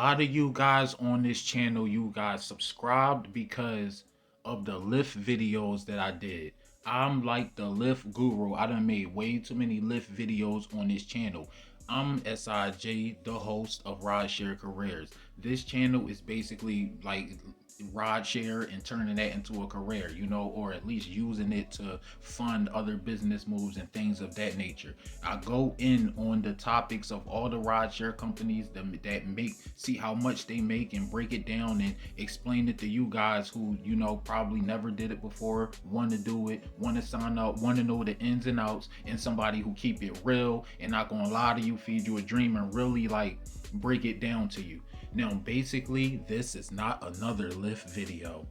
lot of you guys on this channel, you guys subscribed because of the Lyft videos that I did. I'm like the Lyft guru. I done made way too many Lyft videos on this channel. I'm SIG, the host of Rideshare Careers. This channel is basically like rideshare and turning that into a career, or at least using it to fund other business moves and things of that nature. I go in on the topics of all the rideshare companies that make, see how much they make, and break it down and explain it to you guys who, probably never did it before, want to do it, want to sign up, want to know the ins and outs, and somebody who keep it real and not gonna lie to you, feed you a dream, and really like break it down to you. Now, basically, this is not another Lyft video.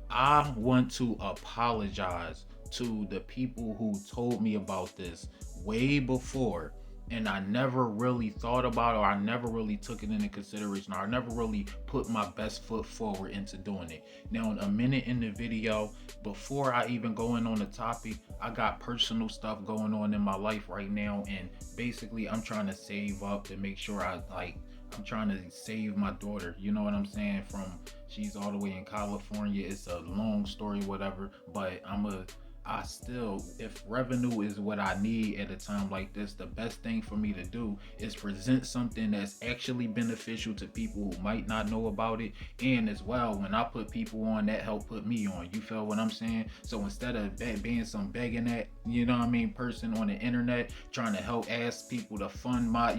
I want to apologize to the people who told me about this way before, and I never really thought about it, or I never really took it into consideration, or I never really put my best foot forward into doing it. Now, a minute in the video, before I even go in on the topic, I got personal stuff going on in my life right now, and basically I'm trying to save up to make sure I'm trying to save my daughter, you know what I'm saying? She's all the way in California. It's a long story, whatever, but if revenue is what I need at a time like this, the best thing for me to do is present something that's actually beneficial to people who might not know about it. And as well, when I put people on, that help put me on. You feel what I'm saying? So instead of being some begging that, person on the internet trying to help ask people to fund my,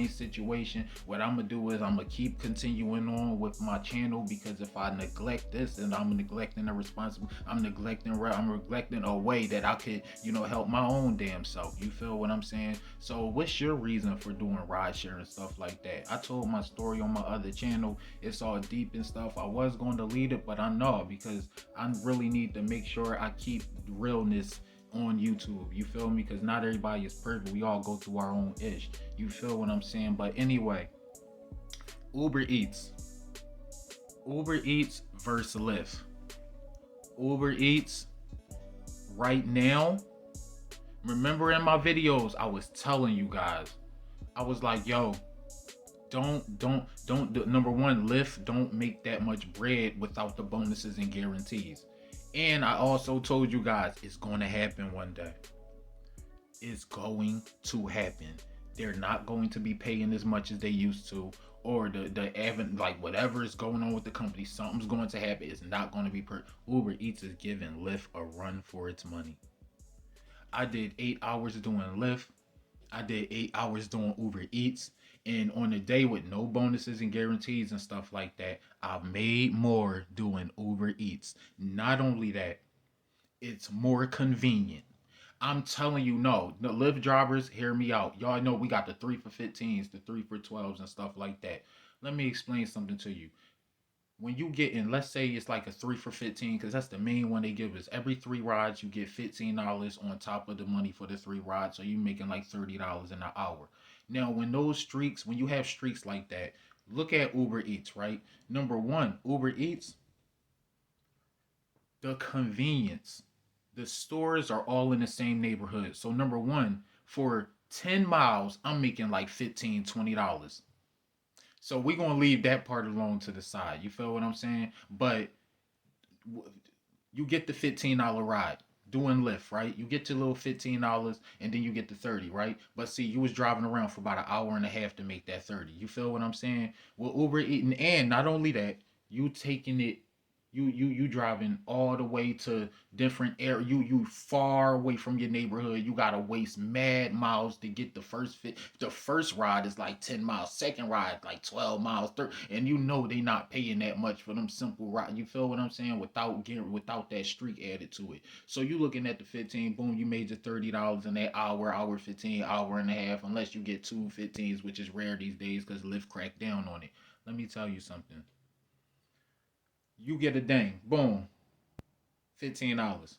situation, what I'm gonna do is I'm gonna keep continuing on with my channel, because if I neglect this, then I'm neglecting I'm neglecting a way that I could, help my own damn self. You feel what I'm saying? So what's your reason for doing rideshare and stuff like that? I told my story on my other channel. It's all deep and stuff. I was going to delete it, but I know, because I really need to make sure I keep realness on YouTube. You feel me? Because not everybody is perfect. We all go through our own ish. You feel what I'm saying? But anyway, Uber Eats. Uber Eats versus Lyft. Uber Eats right now, remember in my videos, I was telling you guys, I was like, yo, don't number one, Lyft don't make that much bread without the bonuses and guarantees. And I also told you guys, it's going to happen one day. It's going to happen. They're not going to be paying as much as they used to, or whatever is going on with the company, something's going to happen. It's not going to be Uber Eats is giving Lyft a run for its money. I did 8 hours doing Lyft. I did 8 hours doing Uber Eats. And on a day with no bonuses and guarantees and stuff like that, I made more doing Uber Eats. Not only that, it's more convenient. I'm telling you, no, the Lyft drivers, hear me out. Y'all know we got the 3 for 15s, the 3 for 12s, and stuff like that. Let me explain something to you. When you get in, let's say it's like a 3 for 15, because that's the main one they give us. Every 3 rides, you get $15 on top of the money for the 3 rides. So you're making like $30 an hour. Now, when you have streaks like that, look at Uber Eats, right? Number one, Uber Eats, the convenience. The stores are all in the same neighborhood. So number one, for 10 miles, I'm making like $15, $20. So we're going to leave that part alone to the side. You feel what I'm saying? But you get the $15 ride doing Lyft, right? You get your little $15 and then you get the 30, right? But see, you was driving around for about an hour and a half to make that 30. You feel what I'm saying? Well, Uber eating, and not only that, you taking it, you driving all the way to different area. You far away from your neighborhood. You gotta waste mad miles to get the first fit. The first ride is like 10 miles. Second ride like 12 miles. Third, and they not paying that much for them simple ride. You feel what I'm saying? Without that streak added to it. So you looking at the 15. Boom, you made your $30 in that hour 15, hour and a half. Unless you get 2 15s, which is rare these days because Lyft cracked down on it. Let me tell you something. You get a ding, boom, $15.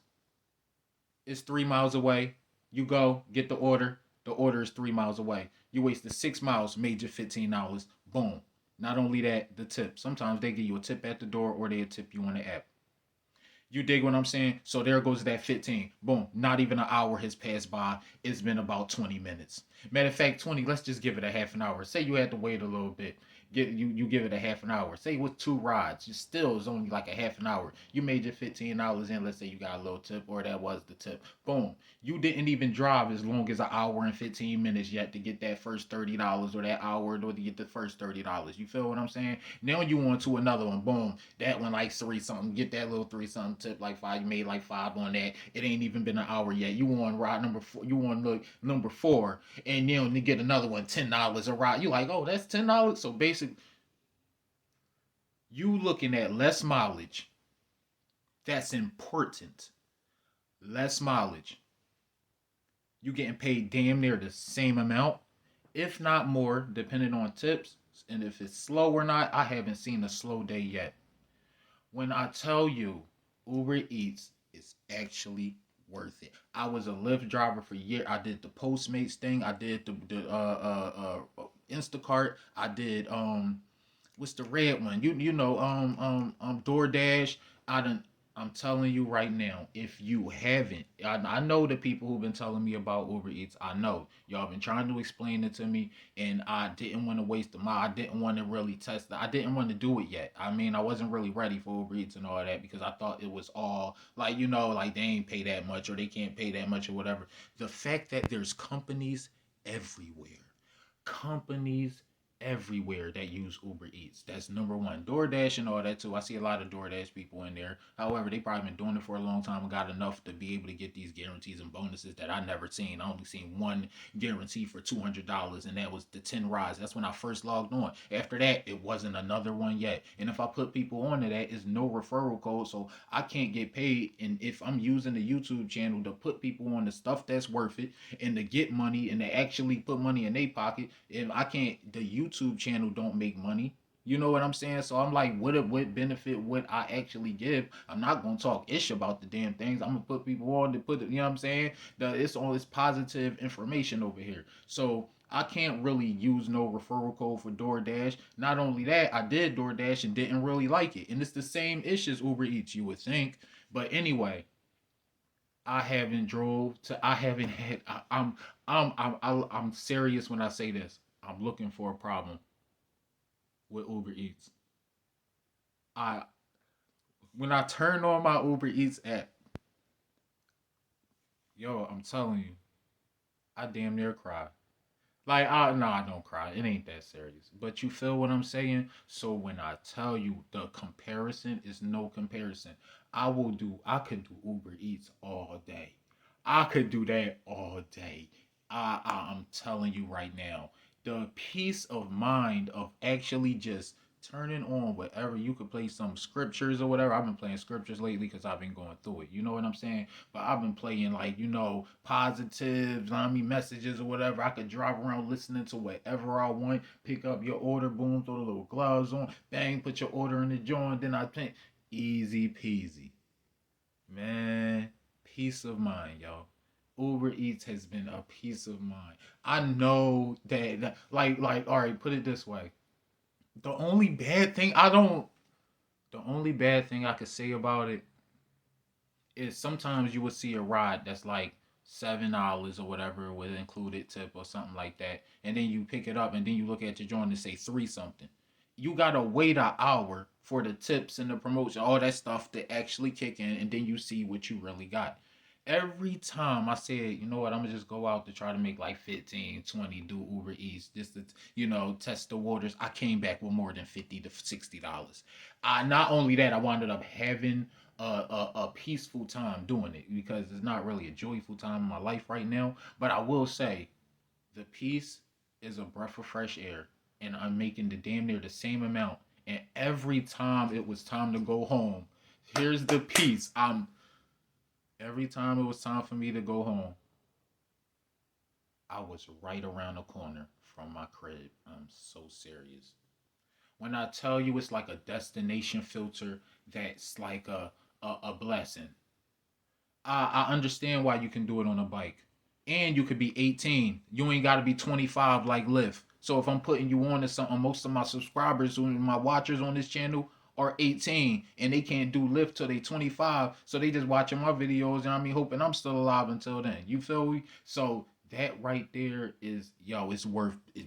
It's 3 miles away. You go, get the order. The order is 3 miles away. You wasted 6 miles, made your $15. Boom. Not only that, the tip. Sometimes they give you a tip at the door or they tip you on the app. You dig what I'm saying? So there goes that 15. Boom. Not even an hour has passed by. It's been about 20 minutes. Matter of fact, 20, let's just give it a half an hour. Say you had to wait a little bit. you give it a half an hour. Say with 2 rides, you still is only like a half an hour. You made your $15 in. Let's say you got a little tip, or that was the tip. Boom. You didn't even drive as long as an hour and 15 minutes yet to get that first $30, or that hour to get the first $30. You feel what I'm saying? Now you on to another one. Boom. That one like three something. Get that little three something tip like five. You made like five on that. It ain't even been an hour yet. You on ride number four. You on look number four, and then you get another one $10 a ride. You like, oh, that's $10. So basically, you looking at less mileage. That's important. Less mileage. You getting paid damn near the same amount, if not more, depending on tips. And if it's slow or not, I haven't seen a slow day yet. When I tell you Uber Eats is actually worth it. I was a Lyft driver for years. I did the Postmates thing. I did Instacart. I did what's the red one? Doordash. I done. I'm telling you right now, if you haven't, I know the people who've been telling me about Uber Eats. I know y'all been trying to explain it to me, and I didn't want to waste the mile. I didn't want to really test it. I didn't want to do it yet. I mean, I wasn't really ready for Uber Eats and all that because I thought it was all like like they ain't pay that much or they can't pay that much or whatever. The fact that there's companies everywhere that use Uber Eats. That's number one. DoorDash and all that too. I see a lot of DoorDash people in there. However, they probably been doing it for a long time and got enough to be able to get these guarantees and bonuses that I never seen. I only seen one guarantee for $200, and that was the 10 rides. That's when I first logged on. After that, it wasn't another one yet. And if I put people onto that, it's no referral code, so I can't get paid. And if I'm using the YouTube channel to put people on the stuff that's worth it and to get money and to actually put money in their pocket, if I can't, the YouTube channel don't make money. You know what I'm saying? So I'm like, what benefit would I actually give? I'm not gonna talk ish about the damn things. I'm gonna put people on to put it, you know what I'm saying? It's all this positive information over here. So I can't really use no referral code for DoorDash. Not only that, I did DoorDash and didn't really like it. And it's the same ish as Uber Eats, you would think. But anyway, I haven't had I'm serious when I say this. I'm looking for a problem with Uber Eats. I When I turn on my Uber Eats app, yo, I'm telling you, I damn near cry. Like, I don't cry. It ain't that serious. But you feel what I'm saying? So when I tell you the comparison is no comparison, I could do Uber Eats all day. I could do that all day. I'm telling you right now, the peace of mind of actually just turning on whatever you could play some scriptures or whatever. I've been playing scriptures lately because I've been going through it. You know what I'm saying? But I've been playing like positives, messages or whatever. I could drive around listening to whatever I want. Pick up your order, boom, throw the little gloves on, bang, put your order in the joint. Then I think easy peasy, man. Peace of mind, y'all. Uber Eats has been a peace of mind. I know that all right, put it this way. The only bad thing I could say about it is sometimes you would see a ride that's like $7 or whatever with included tip or something like that, and then you pick it up and then you look at your joint and say three something. You gotta wait an hour for the tips and the promotion, all that stuff to actually kick in, and then you see what you really got. Every time I said, you know what, I'm gonna just go out to try to make like 15, 20, do Uber Eats, just to, test the waters. I came back with more than $50 to $60. Not only that, I wound up having a peaceful time doing it because it's not really a joyful time in my life right now. But I will say, the peace is a breath of fresh air, and I'm making the damn near the same amount. And every time it was time to go home, here's the peace. Every time it was time for me to go home, I was right around the corner from my crib. I'm so serious. When I tell you it's like a destination filter, that's like a blessing. I understand why you can do it on a bike. And you could be 18. You ain't got to be 25 like Lyft. So if I'm putting you on to something, most of my subscribers, my watchers on this channel are 18 and they can't do Lyft till they 25. So they just watching my videos and hoping I'm still alive until then. You feel me? So that right there is, yo, it's worth it.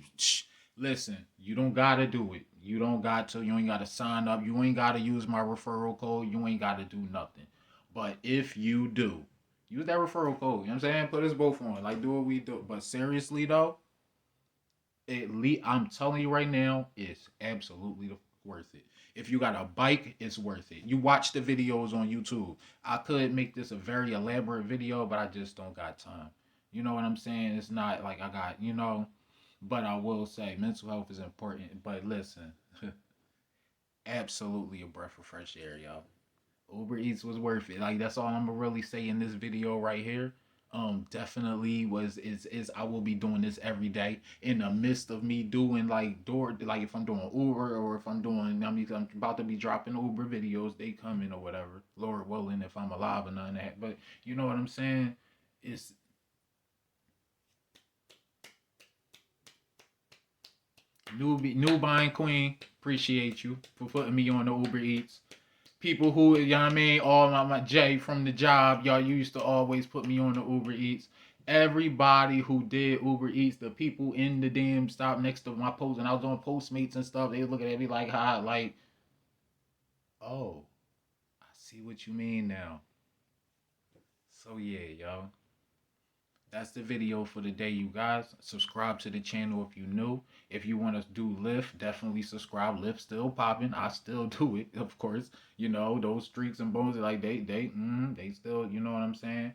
Listen, you don't gotta do it. You don't got to. You ain't gotta sign up. You ain't gotta use my referral code. You ain't gotta do nothing. But if you do, use that referral code. You know what I'm saying? Put us both on. Like, do what we do. But seriously though, at least I'm telling you right now, it's absolutely worth it. If you got a bike, it's worth it. You watch the videos on YouTube. I could make this a very elaborate video, but I just don't got time. You know what I'm saying? It's not like I got, but I will say mental health is important. But listen, absolutely a breath of fresh air, y'all. Uber Eats was worth it. Like that's all I'm gonna really say in this video right here. Definitely is I will be doing this every day in the midst of me doing like if I'm doing Uber or if I'm doing I'm about to be dropping Uber videos, they coming or whatever. Lord willing, if I'm alive or none of that. But you know what I'm saying? It's new buying queen. Appreciate you for putting me on the Uber Eats. People who, you know what I mean, all my Jay from the job, y'all used to always put me on the Uber Eats. Everybody who did Uber Eats, the people in the damn stop next to my post, and I was doing Postmates and stuff, they looking at me like, hi, like, oh, I see what you mean now. So yeah, y'all. That's the video for the day, you guys. Subscribe to the channel if you new. If you want to do Lyft, definitely subscribe. Lyft still popping. I still do it, of course. You know, those streaks and bones, like they still, you know what I'm saying?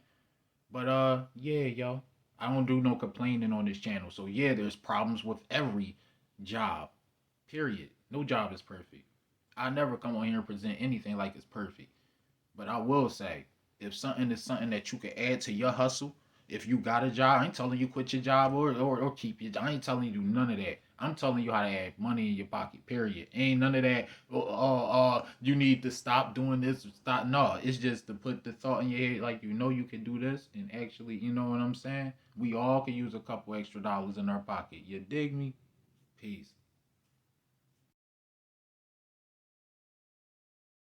But yeah, yo. I don't do no complaining on this channel. So yeah, there's problems with every job. Period. No job is perfect. I never come on here and present anything like it's perfect. But I will say, if something is something that you can add to your hustle, if you got a job, I ain't telling you quit your job or keep your job. I ain't telling you do none of that. I'm telling you how to add money in your pocket, period. Ain't none of that, you need to stop doing this, stop. No, it's just to put the thought in your head, like, you can do this, and actually, you know what I'm saying? We all can use a couple extra dollars in our pocket. You dig me? Peace.